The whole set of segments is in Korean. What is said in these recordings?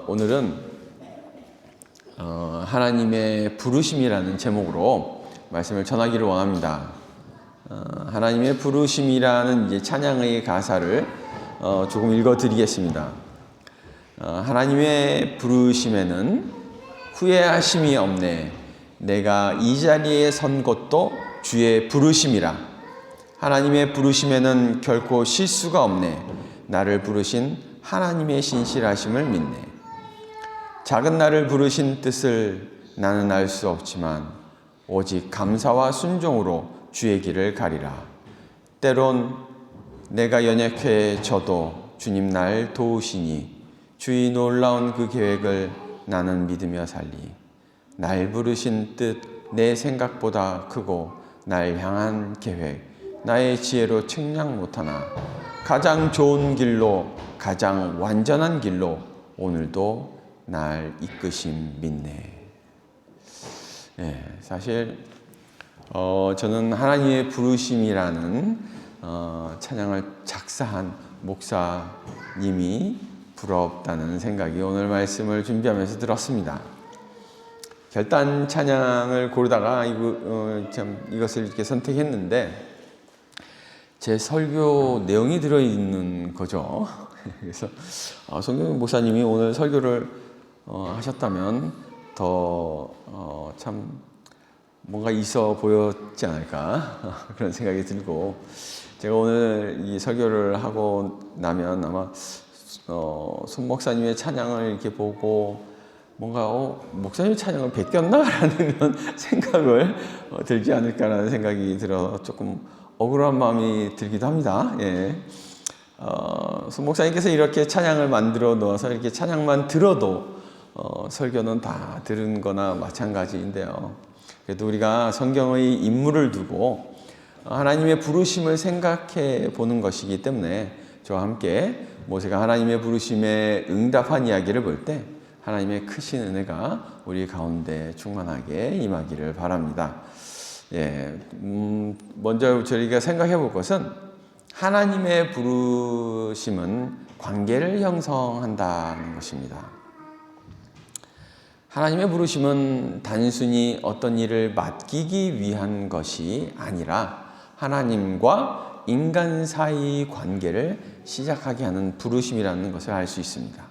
오늘은 하나님의 부르심이라는 제목으로 말씀을 전하기를 원합니다. 하나님의 부르심이라는 이제 찬양의 가사를 조금 읽어드리겠습니다. 하나님의 부르심에는 후회하심이 없네. 내가 이 자리에 선 것도 주의 부르심이라. 하나님의 부르심에는 결코 실수가 없네. 나를 부르신 하나님의 신실하심을 믿네. 작은 나를 부르신 뜻을 나는 알 수 없지만 오직 감사와 순종으로 주의 길을 가리라. 때론 내가 연약해져도 주님 날 도우시니 주의 놀라운 그 계획을 나는 믿으며 살리. 날 부르신 뜻 내 생각보다 크고 날 향한 계획 나의 지혜로 측량 못하나 가장 좋은 길로 가장 완전한 길로 오늘도 날 이끄심 믿네. 사실 저는 하나님의 부르심이라는 찬양을 작사한 목사님이 부럽다는 생각이 오늘 말씀을 준비하면서 들었습니다. 결단 찬양을 고르다가 이것을 이렇게 선택했는데 제 설교 내용이 들어있는 거죠. 그래서 성경 목사님이 오늘 설교를 하셨다면 더 참 뭔가 있어 보였지 않을까 그런 생각이 들고, 제가 오늘 이 설교를 하고 나면 아마 손 목사님의 찬양을 이렇게 보고 뭔가 목사님 찬양을 베꼈나라는 생각을 들지 않을까라는 생각이 들어 조금 억울한 마음이 들기도 합니다. 손 목사님께서 이렇게 찬양을 만들어 놓아서 이렇게 찬양만 들어도 설교는 다 들은 거나 마찬가지인데요. 그래도 우리가 성경의 인물을 두고 하나님의 부르심을 생각해 보는 것이기 때문에 저와 함께 모세가 하나님의 부르심에 응답한 이야기를 볼 때 하나님의 크신 은혜가 우리 가운데 충만하게 임하기를 바랍니다. 먼저 저희가 생각해 볼 것은 하나님의 부르심은 관계를 형성한다는 것입니다. 하나님의 부르심은 단순히 어떤 일을 맡기기 위한 것이 아니라 하나님과 인간 사이의 관계를 시작하게 하는 부르심이라는 것을 알 수 있습니다.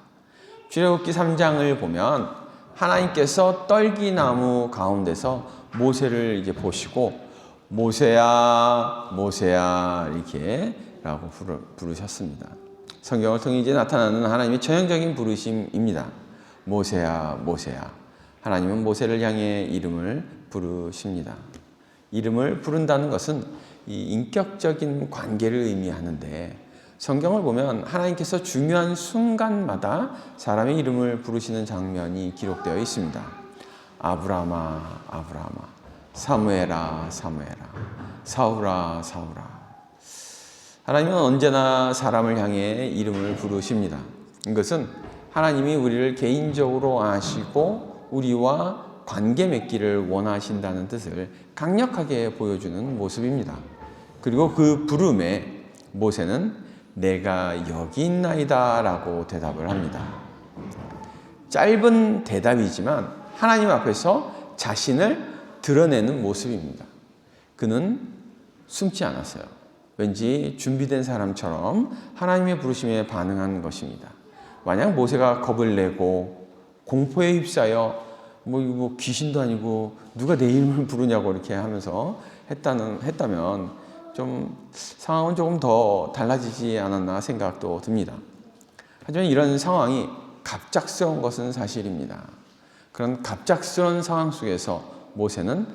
출애굽기 3장을 보면 하나님께서 떨기나무 가운데서 모세를 이제 보시고 모세야 모세야 이렇게 라고 부르셨습니다. 성경을 통해 이제 나타나는 하나님의 전형적인 부르심입니다. 모세야 모세야. 하나님은 모세를 향해 이름을 부르십니다. 이름을 부른다는 것은 이 인격적인 관계를 의미하는데, 성경을 보면 하나님께서 중요한 순간마다 사람의 이름을 부르시는 장면이 기록되어 있습니다. 아브라함아 아브라함아, 사무엘아 사무엘아, 사울아 사울아. 하나님은 언제나 사람을 향해 이름을 부르십니다. 이것은 하나님이 우리를 개인적으로 아시고 우리와 관계 맺기를 원하신다는 뜻을 강력하게 보여주는 모습입니다. 그리고 그 부름에 모세는 내가 여기 있나이다 라고 대답을 합니다. 짧은 대답이지만 하나님 앞에서 자신을 드러내는 모습입니다. 그는 숨지 않았어요. 왠지 준비된 사람처럼 하나님의 부르심에 반응한 것입니다. 만약 모세가 겁을 내고 공포에 휩싸여 뭐 귀신도 아니고 누가 내 이름을 부르냐고 이렇게 하면서 했다면 좀 상황은 조금 더 달라지지 않았나 생각도 듭니다. 하지만 이런 상황이 갑작스러운 것은 사실입니다. 그런 갑작스러운 상황 속에서 모세는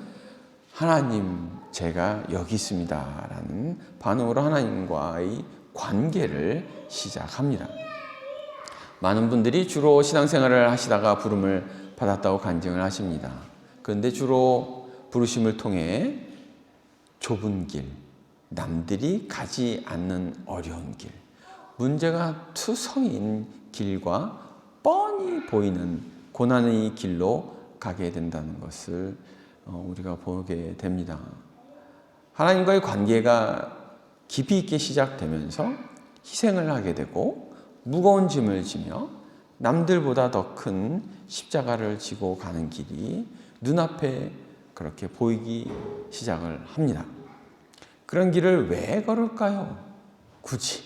하나님 제가 여기 있습니다 라는 반응으로 하나님과의 관계를 시작합니다. 많은 분들이 주로 신앙생활을 하시다가 부름을 받았다고 간증을 하십니다. 그런데 주로 부르심을 통해 좁은 길, 남들이 가지 않는 어려운 길, 문제가 투성인 길과 뻔히 보이는 고난의 길로 가게 된다는 것을 우리가 보게 됩니다. 하나님과의 관계가 깊이 있게 시작되면서 희생을 하게 되고 무거운 짐을 지며 남들보다 더 큰 십자가를 지고 가는 길이 눈앞에 그렇게 보이기 시작을 합니다. 그런 길을 왜 걸을까요? 굳이.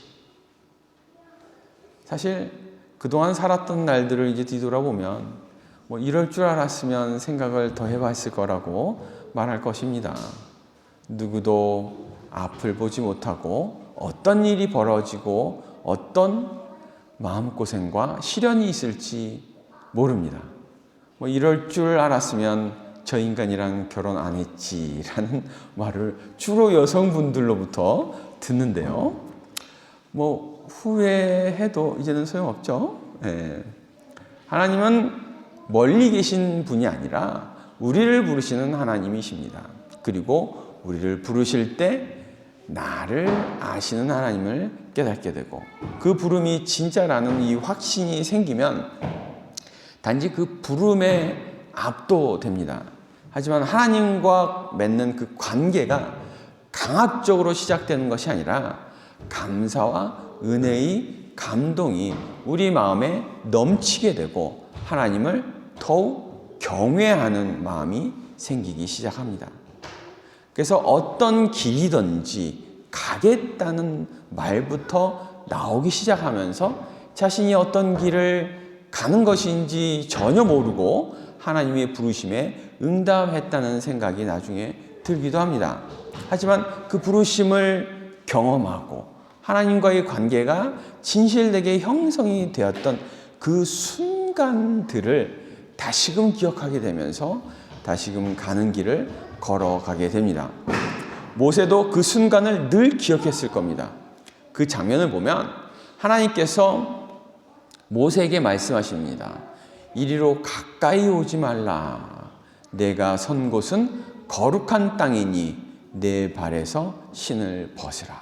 사실 그동안 살았던 날들을 이제 뒤돌아보면 뭐 이럴 줄 알았으면 생각을 더 해봤을 거라고 말할 것입니다. 누구도 앞을 보지 못하고 어떤 일이 벌어지고 어떤 마음고생과 시련이 있을지 모릅니다. 뭐 이럴 줄 알았으면 저 인간이랑 결혼 안 했지라는 말을 주로 여성분들로부터 듣는데요. 뭐 후회해도 이제는 소용없죠. 예. 하나님은 멀리 계신 분이 아니라 우리를 부르시는 하나님이십니다. 그리고 우리를 부르실 때 나를 아시는 하나님을 깨닫게 되고 그 부름이 진짜라는 이 확신이 생기면 단지 그 부름에 압도됩니다. 하지만 하나님과 맺는 그 관계가 강압적으로 시작되는 것이 아니라 감사와 은혜의 감동이 우리 마음에 넘치게 되고 하나님을 더욱 경외하는 마음이 생기기 시작합니다. 그래서 어떤 길이든지 가겠다는 말부터 나오기 시작하면서 자신이 어떤 길을 가는 것인지 전혀 모르고 하나님의 부르심에 응답했다는 생각이 나중에 들기도 합니다. 하지만 그 부르심을 경험하고 하나님과의 관계가 진실되게 형성이 되었던 그 순간들을 다시금 기억하게 되면서 다시금 가는 길을 걸어가게 됩니다. 모세도 그 순간을 늘 기억했을 겁니다. 그 장면을 보면 하나님께서 모세에게 말씀하십니다. 이리로 가까이 오지 말라. 내가 선 곳은 거룩한 땅이니 내 발에서 신을 벗으라.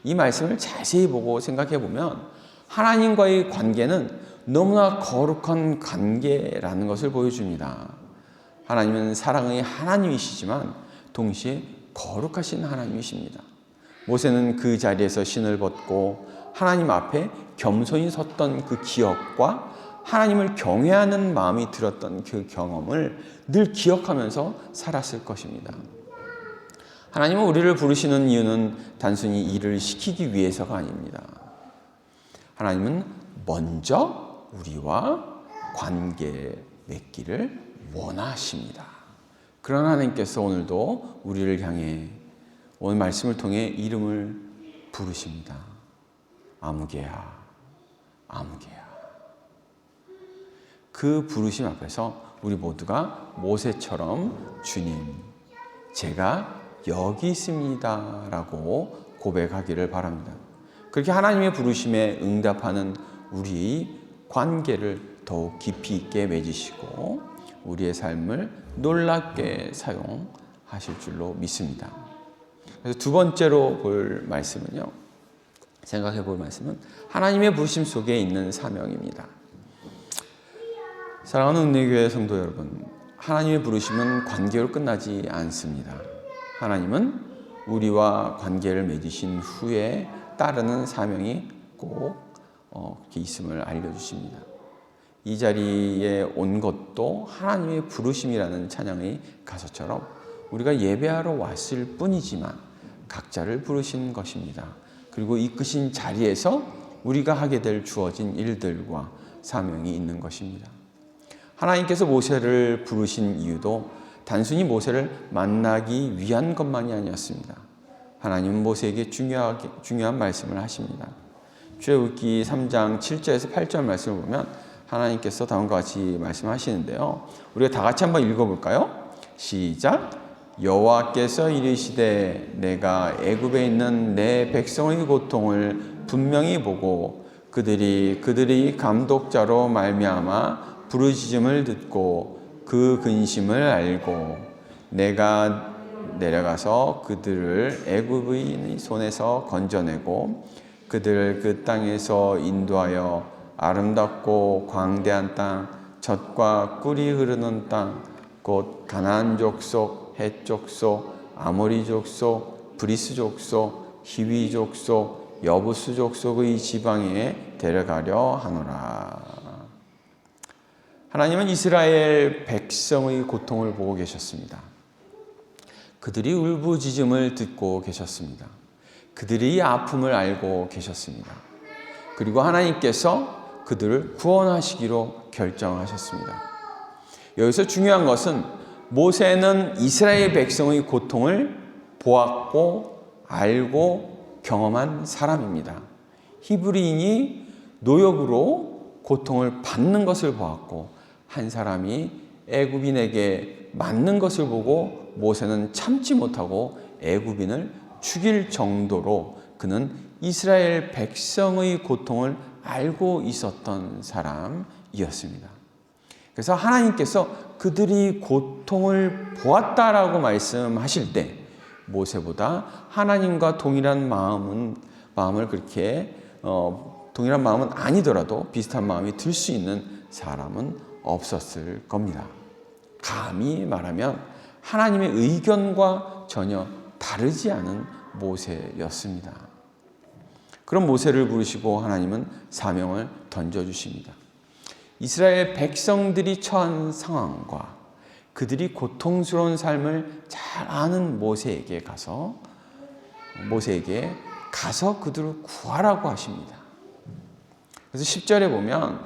이 말씀을 자세히 보고 생각해 보면 하나님과의 관계는 너무나 거룩한 관계라는 것을 보여줍니다. 하나님은 사랑의 하나님이시지만 동시에 거룩하신 하나님이십니다. 모세는 그 자리에서 신을 벗고 하나님 앞에 겸손히 섰던 그 기억과 하나님을 경외하는 마음이 들었던 그 경험을 늘 기억하면서 살았을 것입니다. 하나님은 우리를 부르시는 이유는 단순히 일을 시키기 위해서가 아닙니다. 하나님은 먼저 우리와 관계 맺기를 원하십니다. 그러나 하나님께서 오늘도 우리를 향해 오늘 말씀을 통해 이름을 부르십니다. 아무개야, 아무개야. 그 부르심 앞에서 우리 모두가 모세처럼 주님, 제가 여기 있습니다 라고 고백하기를 바랍니다. 그렇게 하나님의 부르심에 응답하는 우리의 관계를 더욱 깊이 있게 맺으시고 우리의 삶을 놀랍게 사용하실 줄로 믿습니다. 그래서 두 번째로 볼 말씀은요. 생각해 볼 말씀은 하나님의 부르심 속에 있는 사명입니다. 사랑하는 은혜교회 성도 여러분, 하나님의 부르심은 관계로 끝나지 않습니다. 하나님은 우리와 관계를 맺으신 후에 따르는 사명이 꼭 있음을 알려주십니다. 이 자리에 온 것도 하나님의 부르심이라는 찬양의 가사처럼 우리가 예배하러 왔을 뿐이지만 각자를 부르신 것입니다. 그리고 이끄신 자리에서 우리가 하게 될 주어진 일들과 사명이 있는 것입니다. 하나님께서 모세를 부르신 이유도 단순히 모세를 만나기 위한 것만이 아니었습니다. 하나님은 모세에게 중요한 말씀을 하십니다. 출애굽기 3장 7절에서 8절 말씀을 보면 하나님께서 다음과 같이 말씀하시는데요. 우리가 다 같이 한번 읽어볼까요? 시작! 여호와께서 이르시되 내가 애굽에 있는 내 백성의 고통을 분명히 보고 그들이 감독자로 말미암아 부르짖음을 듣고 그 근심을 알고 내가 내려가서 그들을 애굽의 손에서 건져내고 그들을 그 땅에서 인도하여 아름답고 광대한 땅, 젖과 꿀이 흐르는 땅, 곧 가나안 족속, 헷 족속, 아모리 족속, 브리스 족속, 히위 족속, 여부스 족속의 지방에 데려가려 하노라. 하나님은 이스라엘 백성의 고통을 보고 계셨습니다. 그들이 울부짖음을 듣고 계셨습니다. 그들이 아픔을 알고 계셨습니다. 그리고 하나님께서 그들을 구원하시기로 결정하셨습니다. 여기서 중요한 것은 모세는 이스라엘 백성의 고통을 보았고 알고 경험한 사람입니다. 히브리인이 노역으로 고통을 받는 것을 보았고 한 사람이 애굽인에게 맞는 것을 보고 모세는 참지 못하고 애굽인을 죽일 정도로 그는 이스라엘 백성의 고통을 알고 있었던 사람이었습니다. 그래서 하나님께서 그들이 고통을 보았다라고 말씀하실 때 모세보다 하나님과 동일한 마음을 그렇게 동일한 마음은 아니더라도 비슷한 마음이 들 수 있는 사람은 없었을 겁니다. 감히 말하면 하나님의 의견과 전혀 다르지 않은 모세였습니다. 그런 모세를 부르시고 하나님은 사명을 던져주십니다. 이스라엘 백성들이 처한 상황과 그들이 고통스러운 삶을 잘 아는 모세에게 가서 그들을 구하라고 하십니다. 그래서 10절에 보면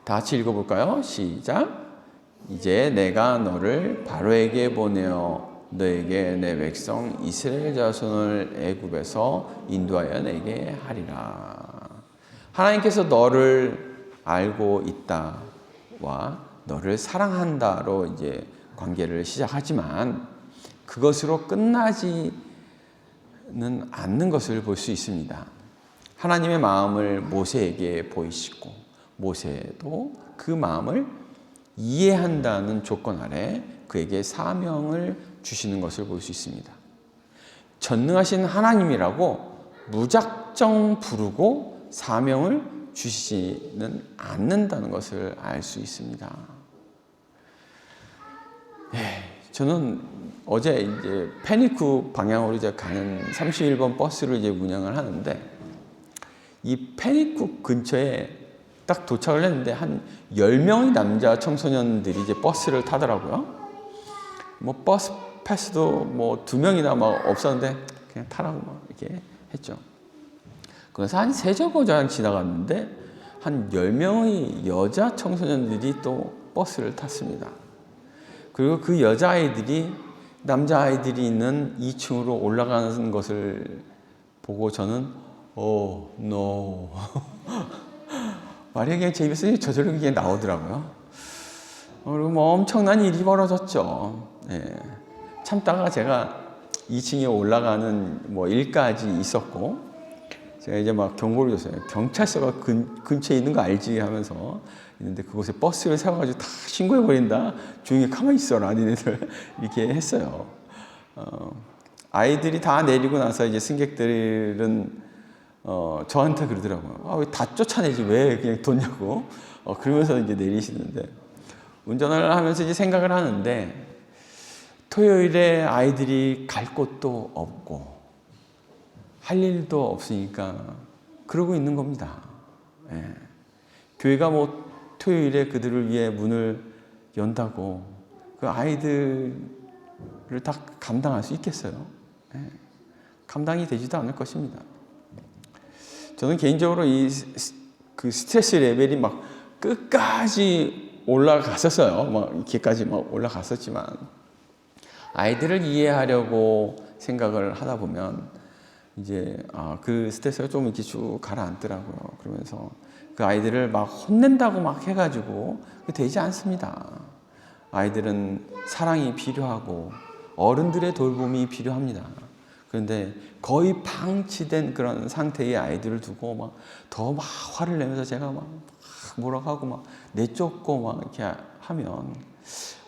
다 같이 읽어볼까요? 시작. 이제 내가 너를 바로에게 보내어 너에게 내 백성 이스라엘 자손을 애굽에서 인도하여 내게 하리라. 하나님께서 너를 알고 있다와 너를 사랑한다로 이제 관계를 시작하지만 그것으로 끝나지는 않는 것을 볼 수 있습니다. 하나님의 마음을 모세에게 보이시고 모세도 그 마음을 이해한다는 조건 아래 그에게 사명을 주시는 것을 볼 수 있습니다. 전능하신 하나님이라고 무작정 부르고 사명을 주시지는 않는다는 것을 알 수 있습니다. 저는 어제 이제 페니쿠 방향으로 이제 가는 31번 버스를 이제 운행을 하는데 이 페니쿠 근처에 딱 도착을 했는데 한 10명의 남자 청소년들이 이제 버스를 타더라고요. 뭐 버스 패스도 뭐 2명이나 막 없었는데 그냥 타라고 막 이렇게 했죠. 그래서 한 3정거장 지나갔는데 한 10명의 여자 청소년들이 또 버스를 탔습니다. 그리고 그 여자아이들이 남자아이들이 있는 2층으로 올라가는 것을 보고 저는 no 말이 그냥 제 입에서 저절로 그게 나오더라고요. 그리고 뭐 엄청난 일이 벌어졌죠. 참다가 제가 2층에 올라가는 뭐 일까지 있었고 제가 이제 막 경고를 줬어요. 경찰서가 근처에 있는 거 알지 하면서 있는데 그곳에 버스를 세워가지고 다 신고해버린다. 조용히 가만히 있어라 니네들 이렇게 했어요. 아이들이 다 내리고 나서 이제 승객들은 저한테 그러더라고요. 왜 다 쫓아내지 왜 그냥 뒀냐고. 그러면서 이제 내리시는데 운전을 하면서 이제 생각을 하는데 토요일에 아이들이 갈 곳도 없고 할 일도 없으니까 그러고 있는 겁니다. 교회가 뭐 토요일에 그들을 위해 문을 연다고 그 아이들을 다 감당할 수 있겠어요? 감당이 되지도 않을 것입니다. 저는 개인적으로 그 스트레스 레벨이 막 끝까지 올라갔었어요. 막 이렇게까지 막 올라갔었지만 아이들을 이해하려고 생각을 하다 보면 이제 그 스트레스가 좀 이렇게 쭉 가라앉더라고요. 그러면서 그 아이들을 막 혼낸다고 막 해가지고 되지 않습니다. 아이들은 사랑이 필요하고 어른들의 돌봄이 필요합니다. 그런데 거의 방치된 그런 상태의 아이들을 두고 막 더 막 화를 내면서 제가 막 뭐라고 하고 막 내쫓고 막 이렇게 하면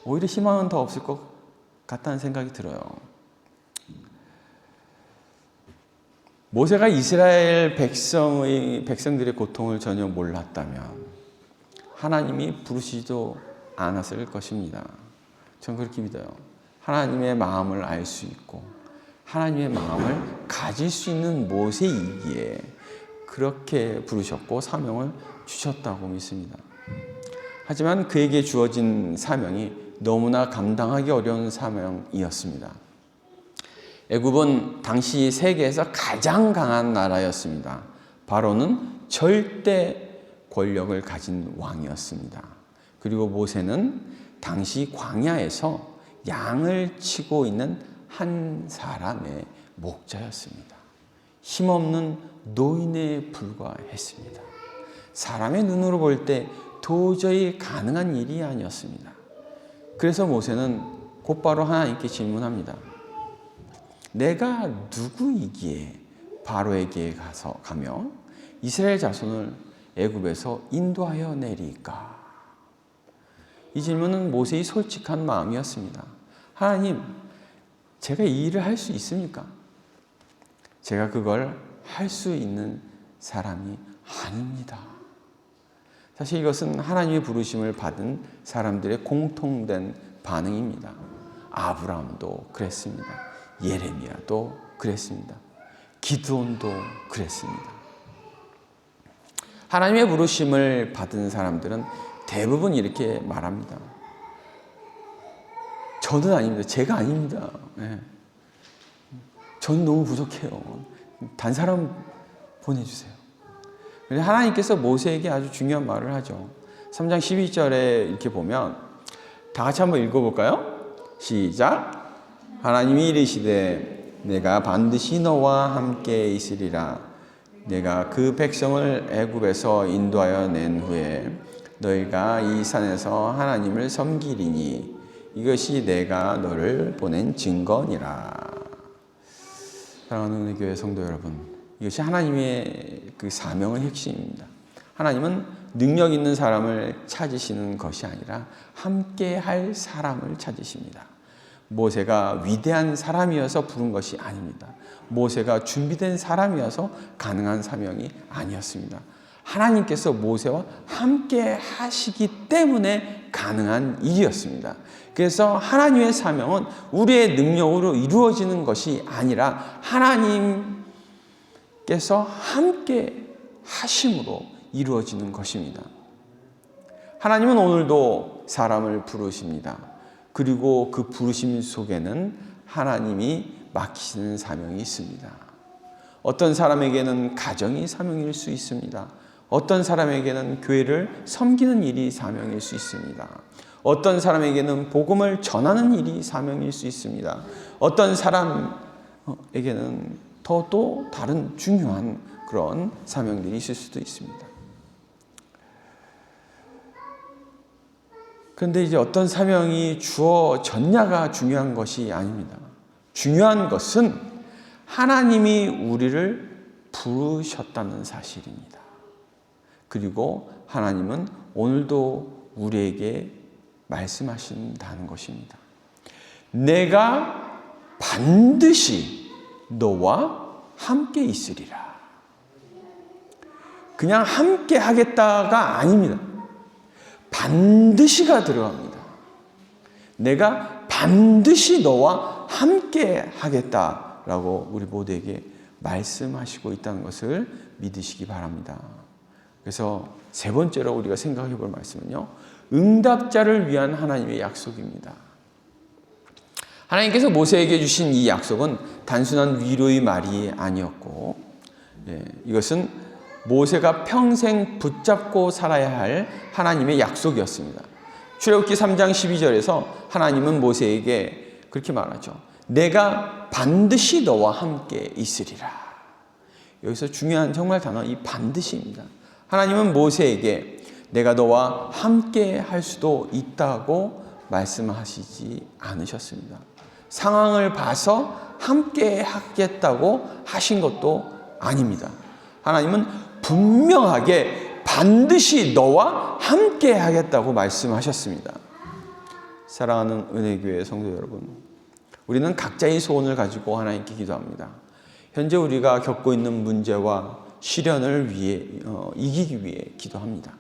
오히려 희망은 더 없을 것 같다는 생각이 들어요. 모세가 이스라엘 백성들의 고통을 전혀 몰랐다면 하나님이 부르시지도 않았을 것입니다. 저는 그렇게 믿어요. 하나님의 마음을 알 수 있고 하나님의 마음을 가질 수 있는 모세이기에 그렇게 부르셨고 사명을 주셨다고 믿습니다. 하지만 그에게 주어진 사명이 너무나 감당하기 어려운 사명이었습니다. 애굽은 당시 세계에서 가장 강한 나라였습니다. 바로는 절대 권력을 가진 왕이었습니다. 그리고 모세는 당시 광야에서 양을 치고 있는 한 사람의 목자였습니다. 힘없는 노인에 불과했습니다. 사람의 눈으로 볼 때 도저히 가능한 일이 아니었습니다. 그래서 모세는 곧바로 하나님께 질문합니다. 내가 누구이기에 바로에게 가며 이스라엘 자손을 애굽에서 인도하여 내리까? 이 질문은 모세의 솔직한 마음이었습니다. 하나님, 제가 이 일을 할 수 있습니까? 제가 그걸 할 수 있는 사람이 아닙니다. 사실 이것은 하나님의 부르심을 받은 사람들의 공통된 반응입니다. 아브라함도 그랬습니다. 예레미야도 그랬습니다. 기드온도 그랬습니다. 하나님의 부르심을 받은 사람들은 대부분 이렇게 말합니다. 저는 아닙니다. 제가 아닙니다. 네. 저는 너무 부족해요. 단 사람 보내주세요. 하나님께서 모세에게 아주 중요한 말을 하죠. 3장 12절에 이렇게 보면 다 같이 한번 읽어볼까요? 시작. 하나님이 이르시되 내가 반드시 너와 함께 있으리라. 내가 그 백성을 애굽에서 인도하여 낸 후에 너희가 이 산에서 하나님을 섬기리니 이것이 내가 너를 보낸 증거니라. 사랑하는 은혜교회 성도 여러분, 이것이 하나님의 그 사명의 핵심입니다. 하나님은 능력 있는 사람을 찾으시는 것이 아니라 함께 할 사람을 찾으십니다. 모세가 위대한 사람이어서 부른 것이 아닙니다. 모세가 준비된 사람이어서 가능한 사명이 아니었습니다. 하나님께서 모세와 함께 하시기 때문에 가능한 일이었습니다. 그래서 하나님의 사명은 우리의 능력으로 이루어지는 것이 아니라 하나님께서 함께 하심으로 이루어지는 것입니다. 하나님은 오늘도 사람을 부르십니다. 그리고 그 부르심 속에는 하나님이 맡기시는 사명이 있습니다. 어떤 사람에게는 가정이 사명일 수 있습니다. 어떤 사람에게는 교회를 섬기는 일이 사명일 수 있습니다. 어떤 사람에게는 복음을 전하는 일이 사명일 수 있습니다. 어떤 사람에게는 또 다른 중요한 그런 사명들이 있을 수도 있습니다. 그런데 이제 어떤 사명이 주어졌냐가 중요한 것이 아닙니다. 중요한 것은 하나님이 우리를 부르셨다는 사실입니다. 그리고 하나님은 오늘도 우리에게 말씀하신다는 것입니다. 내가 반드시 너와 함께 있으리라. 그냥 함께 하겠다가 아닙니다. 반드시가 들어갑니다. 내가 반드시 너와 함께 하겠다라고 우리 모두에게 말씀하시고 있다는 것을 믿으시기 바랍니다. 그래서 세 번째로 우리가 생각해 볼 말씀은요, 응답자를 위한 하나님의 약속입니다. 하나님께서 모세에게 주신 이 약속은 단순한 위로의 말이 아니었고, 이것은 모세가 평생 붙잡고 살아야 할 하나님의 약속이었습니다. 출애굽기 3장 12절에서 하나님은 모세에게 그렇게 말하죠. 내가 반드시 너와 함께 있으리라. 여기서 중요한 정말 단어, 이 반드시입니다. 하나님은 모세에게 내가 너와 함께 할 수도 있다고 말씀하시지 않으셨습니다. 상황을 봐서 함께 하겠다고 하신 것도 아닙니다. 하나님은 분명하게 반드시 너와 함께 하겠다고 말씀하셨습니다. 사랑하는 은혜교회 성도 여러분, 우리는 각자의 소원을 가지고 하나님께 기도합니다. 현재 우리가 겪고 있는 문제와 시련을 이기기 위해 기도합니다.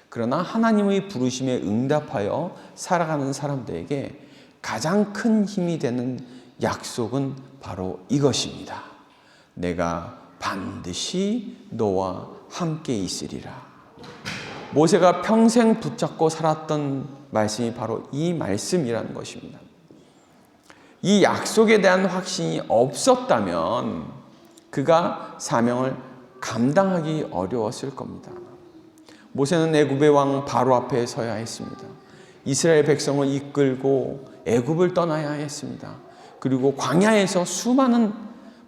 그러나 하나님의 부르심에 응답하여 살아가는 사람들에게 가장 큰 힘이 되는 약속은 바로 이것입니다. 내가 반드시 너와 함께 있으리라. 모세가 평생 붙잡고 살았던 말씀이 바로 이 말씀이라는 것입니다. 이 약속에 대한 확신이 없었다면 그가 사명을 감당하기 어려웠을 겁니다. 모세는 애굽의 왕 바로 앞에 서야 했습니다. 이스라엘 백성을 이끌고 애굽을 떠나야 했습니다. 그리고 광야에서 수많은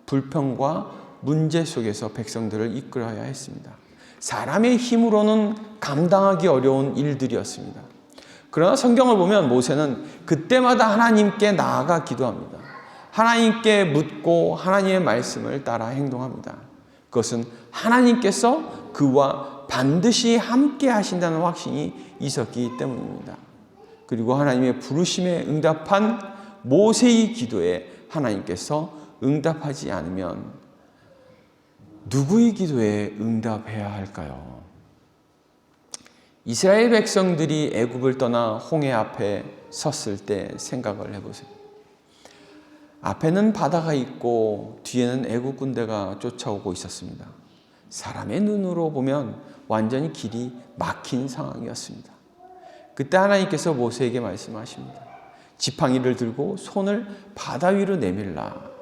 불평과 문제 속에서 백성들을 이끌어야 했습니다. 사람의 힘으로는 감당하기 어려운 일들이었습니다. 그러나 성경을 보면 모세는 그때마다 하나님께 나아가 기도합니다. 하나님께 묻고 하나님의 말씀을 따라 행동합니다. 그것은 하나님께서 그와 반드시 함께 하신다는 확신이 있었기 때문입니다. 그리고 하나님의 부르심에 응답한 모세의 기도에 하나님께서 응답하지 않으면 누구의 기도에 응답해야 할까요? 이스라엘 백성들이 애굽을 떠나 홍해 앞에 섰을 때 생각을 해보세요. 앞에는 바다가 있고 뒤에는 애굽 군대가 쫓아오고 있었습니다. 사람의 눈으로 보면 완전히 길이 막힌 상황이었습니다. 그때 하나님께서 모세에게 말씀하십니다. 지팡이를 들고 손을 바다 위로 내밀라.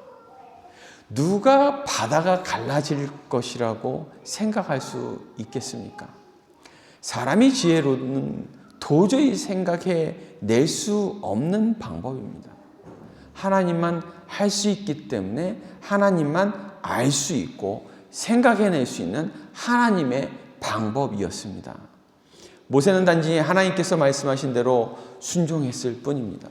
누가 바다가 갈라질 것이라고 생각할 수 있겠습니까? 사람의 지혜로는 도저히 생각해낼 수 없는 방법입니다. 하나님만 할 수 있기 때문에 하나님만 알 수 있고 생각해낼 수 있는 하나님의 방법이었습니다. 모세는 단지 하나님께서 말씀하신 대로 순종했을 뿐입니다.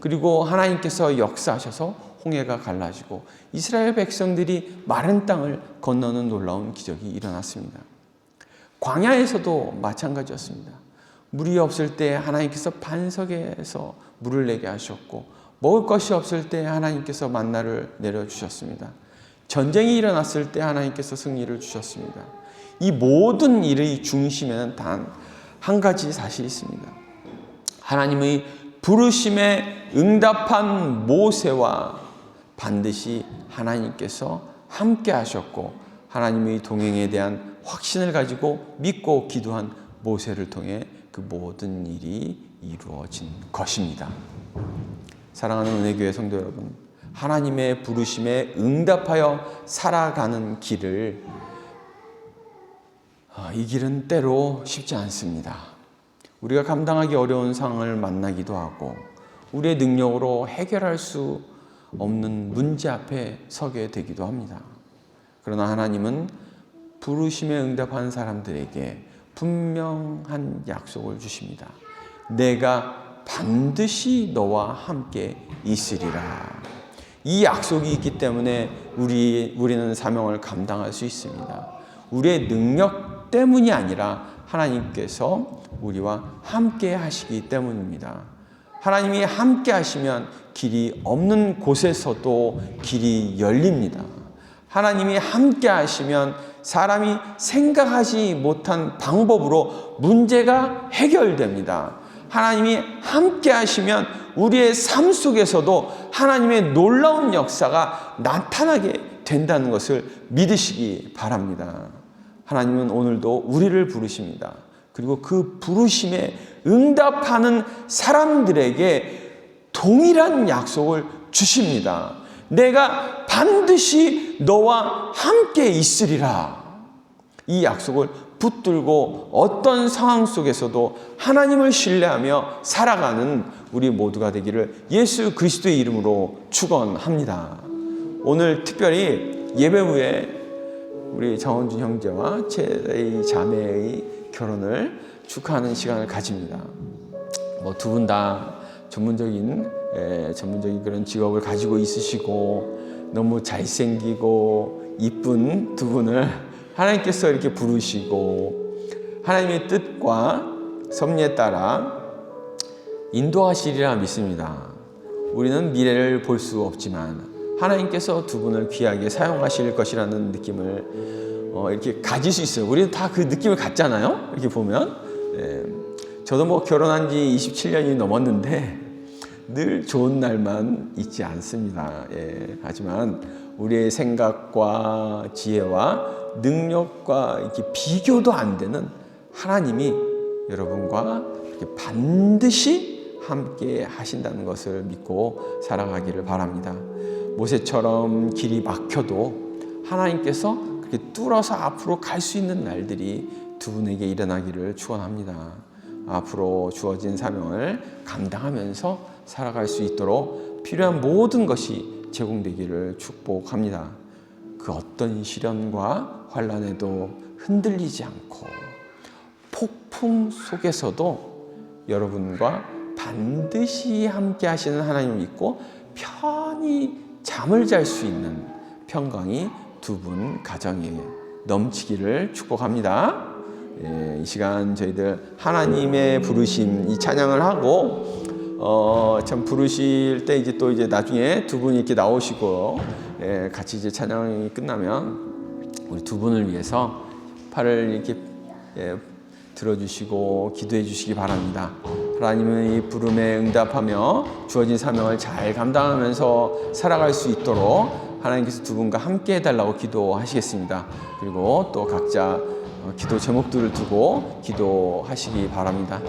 그리고 하나님께서 역사하셔서 홍해가 갈라지고 이스라엘 백성들이 마른 땅을 건너는 놀라운 기적이 일어났습니다. 광야에서도 마찬가지였습니다. 물이 없을 때 하나님께서 반석에서 물을 내게 하셨고 먹을 것이 없을 때 하나님께서 만나를 내려주셨습니다. 전쟁이 일어났을 때 하나님께서 승리를 주셨습니다. 이 모든 일의 중심에는 단 한 가지 사실이 있습니다. 하나님의 부르심에 응답한 모세와 반드시 하나님께서 함께 하셨고 하나님의 동행에 대한 확신을 가지고 믿고 기도한 모세를 통해 그 모든 일이 이루어진 것입니다. 사랑하는 은혜교회 성도 여러분, 하나님의 부르심에 응답하여 살아가는 길을 이 길은 때로 쉽지 않습니다. 우리가 감당하기 어려운 상황을 만나기도 하고 우리의 능력으로 해결할 수 없는 문제 앞에 서게 되기도 합니다. 그러나 하나님은 부르심에 응답한 사람들에게 분명한 약속을 주십니다. 내가 반드시 너와 함께 있으리라. 이 약속이 있기 때문에 우리는 사명을 감당할 수 있습니다. 우리의 능력 때문이 아니라 하나님께서 우리와 함께 하시기 때문입니다. 하나님이 함께 하시면 길이 없는 곳에서도 길이 열립니다. 하나님이 함께 하시면 사람이 생각하지 못한 방법으로 문제가 해결됩니다. 하나님이 함께 하시면 우리의 삶 속에서도 하나님의 놀라운 역사가 나타나게 된다는 것을 믿으시기 바랍니다. 하나님은 오늘도 우리를 부르십니다. 그리고 그 부르심에 응답하는 사람들에게 동일한 약속을 주십니다. 내가 반드시 너와 함께 있으리라. 이 약속을 붙들고 어떤 상황 속에서도 하나님을 신뢰하며 살아가는 우리 모두가 되기를 예수 그리스도의 이름으로 축원합니다. 오늘 특별히 예배 후에 우리 정원준 형제와 최애 자매의 결혼을 축하하는 시간을 가집니다. 두 분 다 전문적인 그런 직업을 가지고 있으시고 너무 잘생기고 이쁜 두 분을 하나님께서 이렇게 부르시고 하나님의 뜻과 섭리에 따라 인도하시리라 믿습니다. 우리는 미래를 볼 수 없지만 하나님께서 두 분을 귀하게 사용하실 것이라는 느낌을 이렇게 가질 수 있어요. 우리는 다 그 느낌을 갖잖아요. 이렇게 보면 저도 결혼한 지 27년이 넘었는데 늘 좋은 날만 있지 않습니다. 하지만 우리의 생각과 지혜와 능력과 이렇게 비교도 안 되는 하나님이 여러분과 이렇게 반드시 함께 하신다는 것을 믿고 살아가기를 바랍니다. 모세처럼 길이 막혀도 하나님께서 그렇게 뚫어서 앞으로 갈 수 있는 날들이 두 분에게 일어나기를 축원합니다. 앞으로 주어진 사명을 감당하면서 살아갈 수 있도록 필요한 모든 것이 제공되기를 축복합니다. 그 어떤 시련과 환난에도 흔들리지 않고 폭풍 속에서도 여러분과 반드시 함께 하시는 하나님을 믿고 편히 잠을 잘 수 있는 평강이 두 분 가정에 넘치기를 축복합니다. 이 시간 저희들 하나님의 부르심 이 찬양을 하고 참 부르실 때 이제 또 이제 나중에 두 분이 이렇게 나오시고 같이 이제 찬양이 끝나면 우리 두 분을 위해서 팔을 이렇게 들어주시고 기도해 주시기 바랍니다. 하나님은 이 부름에 응답하며 주어진 사명을 잘 감당하면서 살아갈 수 있도록 하나님께서 두 분과 함께 해달라고 기도하시겠습니다. 그리고 또 각자 기도 제목들을 두고 기도하시기 바랍니다.